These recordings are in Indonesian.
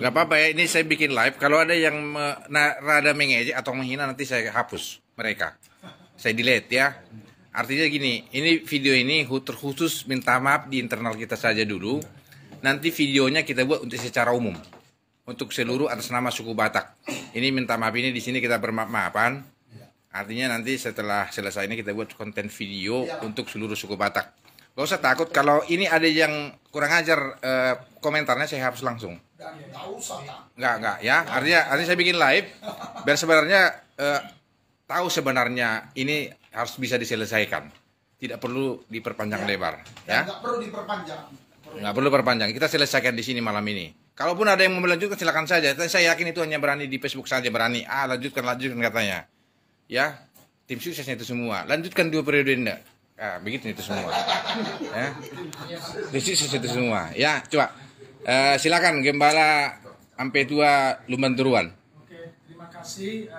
Gak apa-apa ya, ini saya bikin live. Kalau ada yang rada mengejek atau menghina, nanti saya hapus mereka. Saya delete ya. Artinya gini, ini video ini terkhusus minta maaf di internal kita saja dulu. Nanti videonya kita buat untuk secara umum, untuk seluruh atas nama suku Batak. Ini minta maaf ini di sini kita bermaaf-maafan. Artinya nanti setelah selesai ini kita buat konten video untuk seluruh suku Batak. Gak usah takut kalau ini ada yang kurang ajar, komentarnya saya hapus langsung. Enggak ya. Artinya saya bikin live biar sebenarnya tahu sebenarnya ini harus bisa diselesaikan. Tidak perlu diperpanjang lebar ya. Enggak perlu diperpanjang. Enggak perlu perpanjang. Kita selesaikan di sini malam ini. Kalaupun ada yang mau melanjutkan silakan saja. Saya yakin itu hanya berani di Facebook saja berani. Lanjutkan katanya. Ya, tim suksesnya itu semua. Lanjutkan 2 periode enggak? Begitu itu semua. Ya. Tim sukses itu semua. Ya, coba. Silakan Gembala Ampe Tua Lumban Turuan. Oke, terima kasih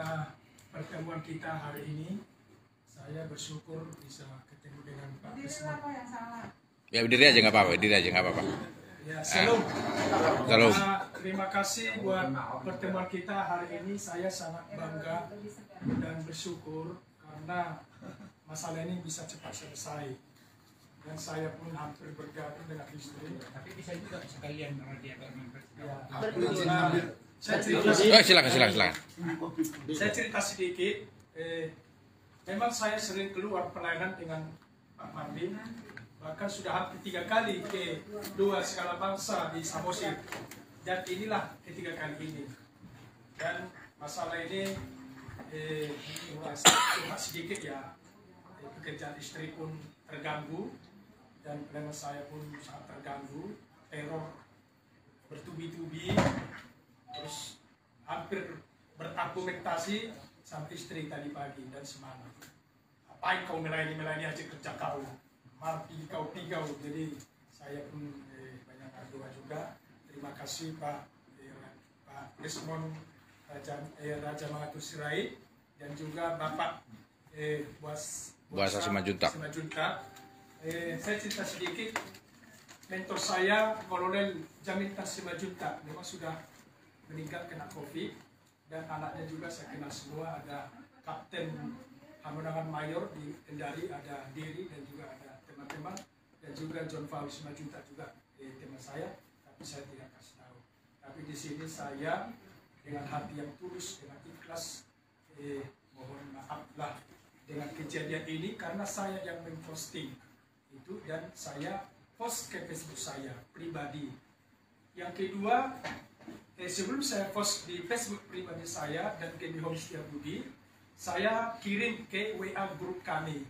pertemuan kita hari ini. Saya bersyukur bisa ketemu dengan Pak Presiden. Ya berdiri aja nggak apa-apa, Ya, salam. Salam. Terima kasih buat pertemuan kita hari ini. Saya sangat bangga dan bersyukur karena masalah ini bisa cepat selesai. Dan saya pun hampir bergabung dengan istri. Tapi bisa juga sekalian dia Silakan. Saya cerita sedikit. Memang saya sering keluar pelayanan dengan Pak Martin. Bahkan sudah hampir 3 kali ke 2 skala bangsa di Samosir. Dan inilah ketiga kali ini. Dan masalah ini cuma sedikit ya. Pekerjaan istri pun terganggu. Dan pelayanan saya pun sangat terganggu. Teror bertubi-tubi. Terus hampir berargumentasi sama istri tadi pagi dan semalam. Apain kau melayani aja kerja kau? Mati kau pigau. Jadi saya pun banyak berdoa juga. Terima kasih Pak Rismon Raja Mangatus Sirait dan juga Bapak Buasa Simajuntak. Saya cerita sedikit. Mentor saya Kolonel Jaminta Simajuntak memang sudah meninggal kena COVID dan anaknya juga saya kenal semua. Ada Kapten Hamunangan Mayor di Kendari, ada Diri dan juga ada teman-teman dan juga John Fauzi Simajuntak juga teman saya, tapi saya tidak kasih tahu. Tapi di sini saya dengan hati yang tulus, dengan ikhlas, mohon maaflah dengan kejadian ini karena saya yang memposting itu dan saya post ke Facebook saya pribadi. Yang kedua, sebelum saya post di Facebook pribadi saya dan ke Home Setiabudi, saya kirim ke WA grup kami,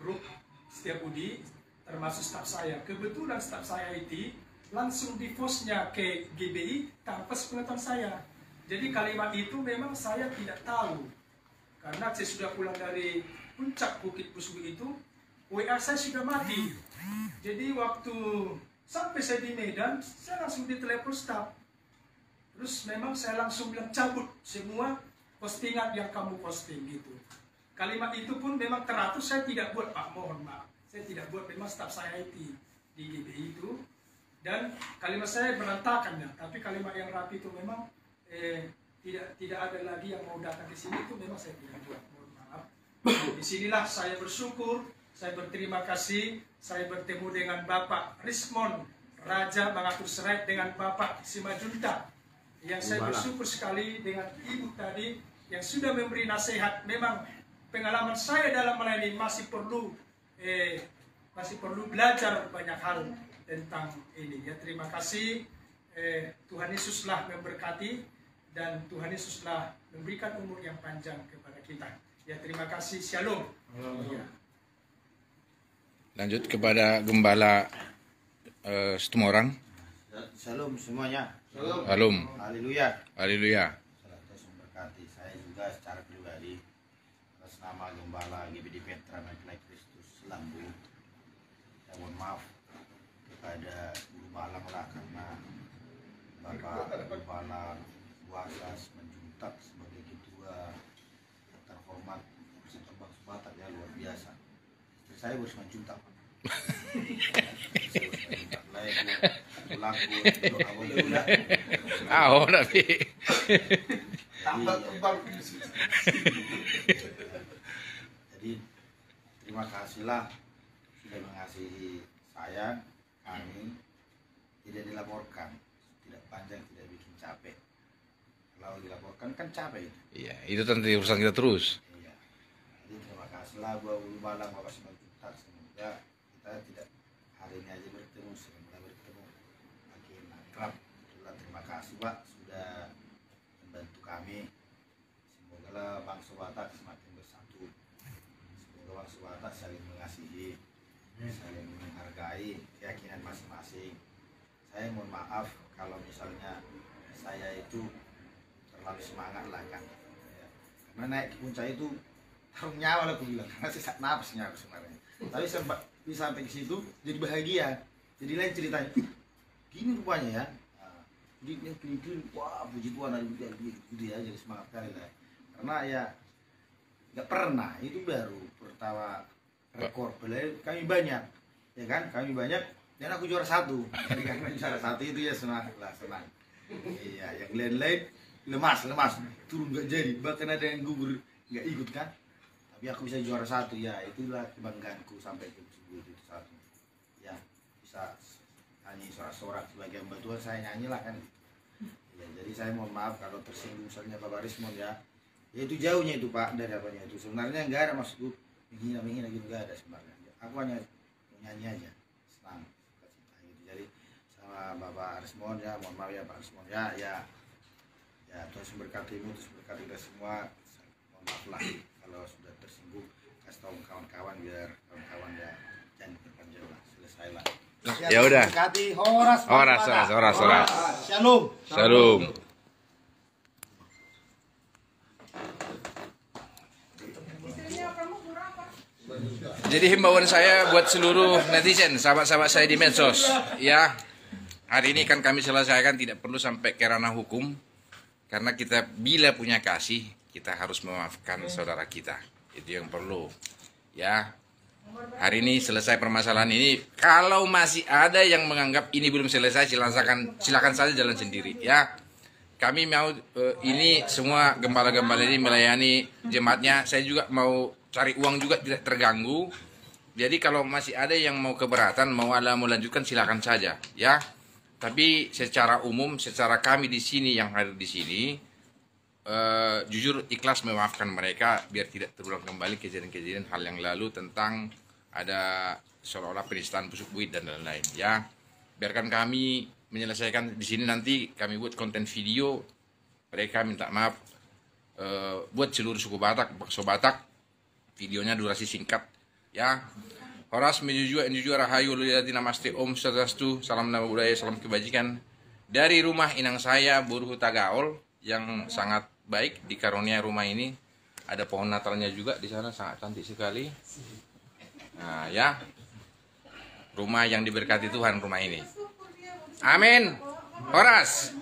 grup Setiabudi, termasuk staf saya. Kebetulan staf saya itu langsung di postnya ke GBI tanpa sepengetahuan saya. Jadi kalimat itu memang saya tidak tahu. Karena saya sudah pulang dari puncak Bukit Pusugu itu, WA saya sudah mati. Jadi waktu sampai saya di Medan, saya langsung ditelepon staf. Terus memang saya langsung bilang cabut semua postingan yang kamu posting gitu. Kalimat itu pun memang teratur, saya tidak buat Pak, mohon maaf. Saya tidak buat, memang staf saya IT di GBI itu. Dan kalimat saya berantakan ya, tapi kalimat yang rapi itu memang tidak ada lagi yang mau datang ke sini itu memang saya tidak buat, mohon maaf. Disinilah saya bersyukur, saya berterima kasih, saya bertemu dengan Bapak Rismon Raja Mangatus Sirait dengan Bapak Simajuntak. Yang saya bersyukur sekali dengan Ibu tadi yang sudah memberi nasihat. Memang pengalaman saya dalam melayani masih perlu belajar banyak hal tentang ini. Ya, terima kasih. Tuhan Yesuslah memberkati dan Tuhan Yesuslah memberikan umur yang panjang kepada kita. Ya, terima kasih. Shalom. Ya. Lanjut kepada Gembala Setumorang. Shalom semuanya. Shalom. Haleluya. Haleluya. Tuhan memberkati. Saya juga secara pribadi atas nama Gembala GBD Petra Mempelai Kristus Lambu. Saya mohon maaf kepada Guru Balang lah karena Bapak Guru Balang Buasa Simajuntak sebagai ketua terhormat Persatuan Bangsa Batak ya luar biasa. Saya harus Simajuntak. Saya harus Simajuntak. Layak, doa Oh, tapi tambah kebal. Jadi terima kasihlah sudah mengasihi saya, kami. Tidak dilaporkan, tidak panjang, tidak bikin capek. Kalau dilaporkan kan capek itu. iya, itu tentu urusan kita terus. Iya. Jadi terima kasihlah buat Ulu Balang Bapak Simanjuntak. Semoga kita tidak hari ini aja bertemu, semoga bertemu makin akrab. Itulah terima kasih Pak sudah membantu kami. Semoga lah bangsa Batak semakin bersatu. Semoga bangsa Batak saling mengasihi, saling menghargai keyakinan masing-masing. Saya mohon maaf kalau misalnya saya itu terlalu semangat lah kan ya. Karena naik ke puncak itu taruh nyawa lah aku bilang, karena sesak napasnya aku sebenarnya. Tapi sampai ke situ jadi bahagia, jadi lain ceritanya. Gini rupanya ya. Nah, jadi yang keliling, wah puji Tuhan ada gitu ya, jadi semangat kali lah. Karena ya nggak pernah, itu baru pertama rekor belajar kami banyak, ya kan, kami banyak. Dan aku juara 1, jadi karena juara 1 itu ya senang lah, senang. Iya, yang lain-lain lemas, turun nggak jadi, bahkan ada yang gugur nggak ikut kan. Tapi aku bisa juara 1, ya itulah kebanggaanku sampai ke subuh itu satu. Ya, bisa nyanyi sorak-sorak sebagai hamba Tuhan, saya nyanyi lah kan. Ya, jadi saya mohon maaf kalau tersinggung misalnya Bapak Rismon ya. Ya itu jauhnya itu Pak dari apanya itu. Sebenarnya nggak ada maksudku menghina gitu, nggak ada sebenarnya. Aku hanya nyanyi aja, senang. Jadi sama Bapak Arismon ya, mohon maaf ya Pak Arismon ya, ya Tuhan memberkatimu, terus berkati kita semua. Mohon maaf lah kalau sudah tersinggung, kasih tahu kawan-kawan biar kawan-kawan ya jangan berpanjang lah, selesai lah. Ya udah. Berkati horas. Shalom. Shalom. Jadi himbauan saya buat seluruh netizen, sahabat-sahabat saya di medsos, ya, hari ini kan kami selesaikan, tidak perlu sampai ke ranah hukum, karena kita bila punya kasih, kita harus memaafkan saudara kita, itu yang perlu, ya. Hari ini selesai permasalahan ini. Kalau masih ada yang menganggap ini belum selesai, silakan saja jalan sendiri, ya. Kami mau ini semua gembala-gembala ini melayani jemaatnya. Saya juga mau cari uang juga, tidak terganggu. Jadi kalau masih ada yang mau keberatan, mau lanjutkan silakan saja, ya. Tapi secara umum, secara kami di sini yang hadir di sini, jujur ikhlas memaafkan mereka biar tidak terulang kembali kejadian-kejadian hal yang lalu tentang ada seolah-olah penistaan pusuk buit dan lain-lain, ya. Biarkan kami menyelesaikan di sini, nanti kami buat konten video. Mereka minta maaf buat seluruh suku Batak, bangsa Batak. Videonya durasi singkat, ya. Horas menjujur rahayu lilladzi namaste om swastiastu, salam nama budaya, salam kebajikan dari rumah inang saya Buruh Tagaol yang sangat baik. Di karunia rumah ini ada pohon Natalnya juga di sana, sangat cantik sekali. Nah, ya, rumah yang diberkati Tuhan rumah ini. Amin. Horas.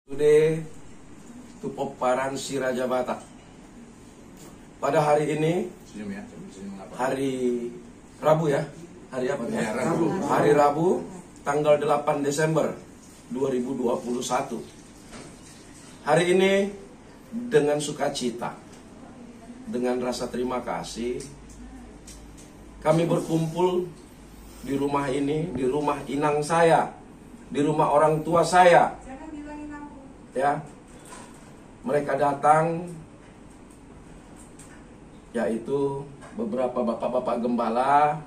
Today to Poparan si Raja Batak. Pada hari ini, hari Rabu ya, hari apa? Ya, Rabu. Hari Rabu, tanggal 8 Desember 2021. Hari ini dengan sukacita, dengan rasa terima kasih, kami berkumpul di rumah ini, di rumah inang saya, di rumah orang tua saya. Ya, mereka datang, yaitu beberapa bapak-bapak gembala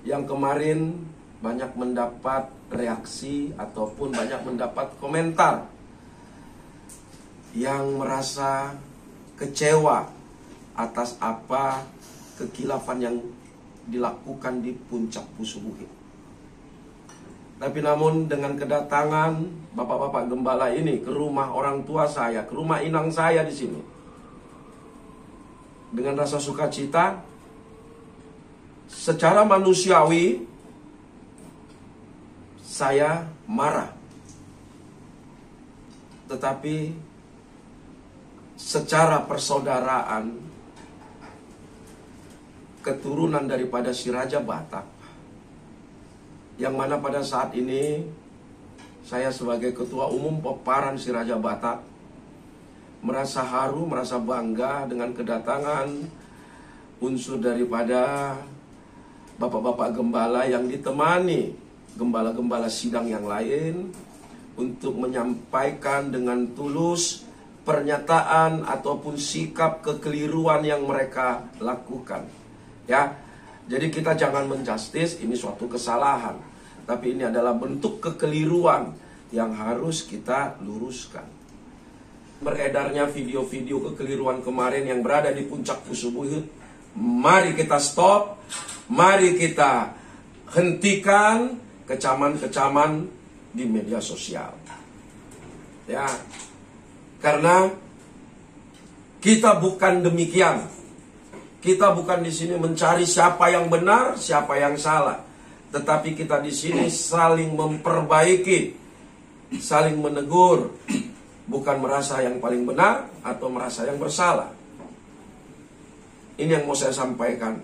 yang kemarin banyak mendapat reaksi ataupun banyak mendapat komentar yang merasa kecewa atas apa kekilafan yang dilakukan di puncak Pusubuhi. Tapi namun dengan kedatangan bapak-bapak gembala ini ke rumah orang tua saya, ke rumah inang saya di sini, dengan rasa sukacita, secara manusiawi saya marah. Tetapi secara persaudaraan, keturunan daripada si Raja Batak, yang mana pada saat ini saya sebagai Ketua Umum Peparan Siraja Batak merasa haru, merasa bangga dengan kedatangan unsur daripada Bapak-Bapak Gembala yang ditemani Gembala-Gembala sidang yang lain untuk menyampaikan dengan tulus pernyataan ataupun sikap kekeliruan yang mereka lakukan. Ya, jadi kita jangan menjustis ini suatu kesalahan, tapi ini adalah bentuk kekeliruan yang harus kita luruskan. Beredarnya video-video kekeliruan kemarin yang berada di puncak Pusubuhut, mari kita stop, mari kita hentikan kecaman-kecaman di media sosial. Ya, karena kita bukan demikian. Kita bukan di sini mencari siapa yang benar, siapa yang salah. Tetapi kita di sini saling memperbaiki, saling menegur, bukan merasa yang paling benar atau merasa yang bersalah. Ini yang mau saya sampaikan.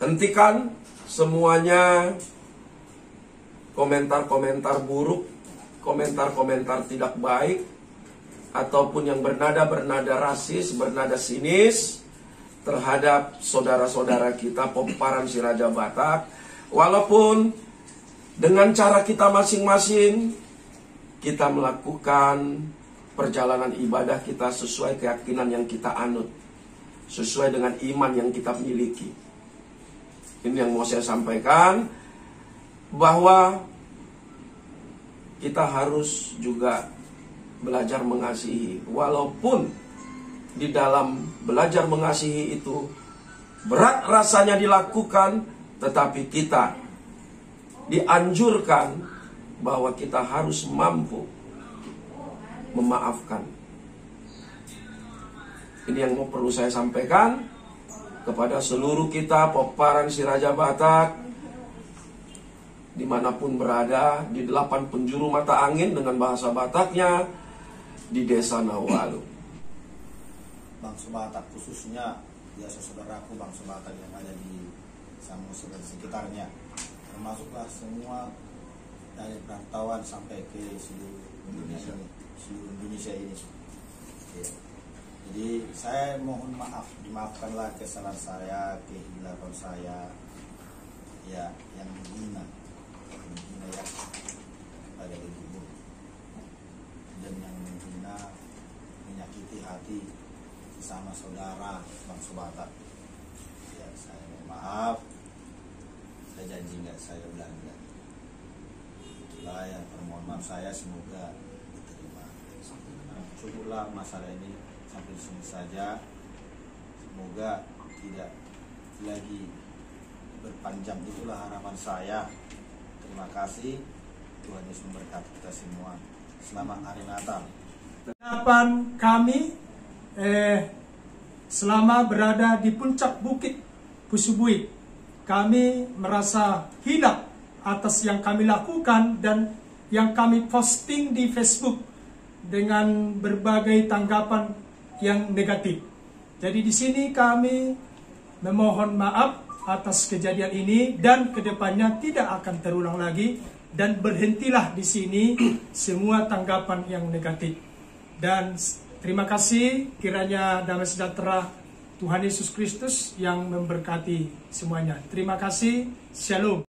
Hentikan semuanya komentar-komentar buruk, komentar-komentar tidak baik, ataupun yang bernada rasis, bernada sinis terhadap saudara-saudara kita Peparan Siraja Batak. Walaupun dengan cara kita masing-masing, kita melakukan perjalanan ibadah kita sesuai keyakinan yang kita anut, sesuai dengan iman yang kita miliki. Ini yang mau saya sampaikan, bahwa kita harus juga belajar mengasihi. Walaupun di dalam belajar mengasihi itu berat rasanya dilakukan, tetapi kita dianjurkan bahwa kita harus mampu memaafkan. Ini yang mau perlu saya sampaikan kepada seluruh kita Peparan Siraja Batak, dimanapun berada, di 8 penjuru mata angin dengan bahasa Bataknya, di Desa Nawalu. Bangsa Batak khususnya, biasa saudaraku bangsa Batak yang ada di Samosir dan sekitarnya, termasuklah semua dari perantauan sampai ke seluruh Indonesia ini. Ya. Jadi saya mohon maaf, dimaafkanlah kesalahan saya, kehilapan saya, ya, yang menghina ya pada ibu dan yang menghina, menyakiti hati sesama saudara bangsa Batak. Ya, saya mohon maaf, saya janji nggak saya ulangi lagi. Itulah yang permohonan saya, semoga diterima. Cukuplah masalah ini sampai di sini saja. Semoga tidak lagi berpanjang, itulah harapan saya. Terima kasih, Tuhan Yesus memberkati kita semua. Selamat Hari Natal. Harapan kami selama berada di puncak bukit Pusubuhut, kami merasa hilaf atas yang kami lakukan dan yang kami posting di Facebook dengan berbagai tanggapan yang negatif. Jadi di sini kami memohon maaf atas kejadian ini dan kedepannya tidak akan terulang lagi, dan berhentilah di sini semua tanggapan yang negatif. Dan terima kasih, kiranya damai sejahtera Tuhan Yesus Kristus yang memberkati semuanya. Terima kasih, Shalom.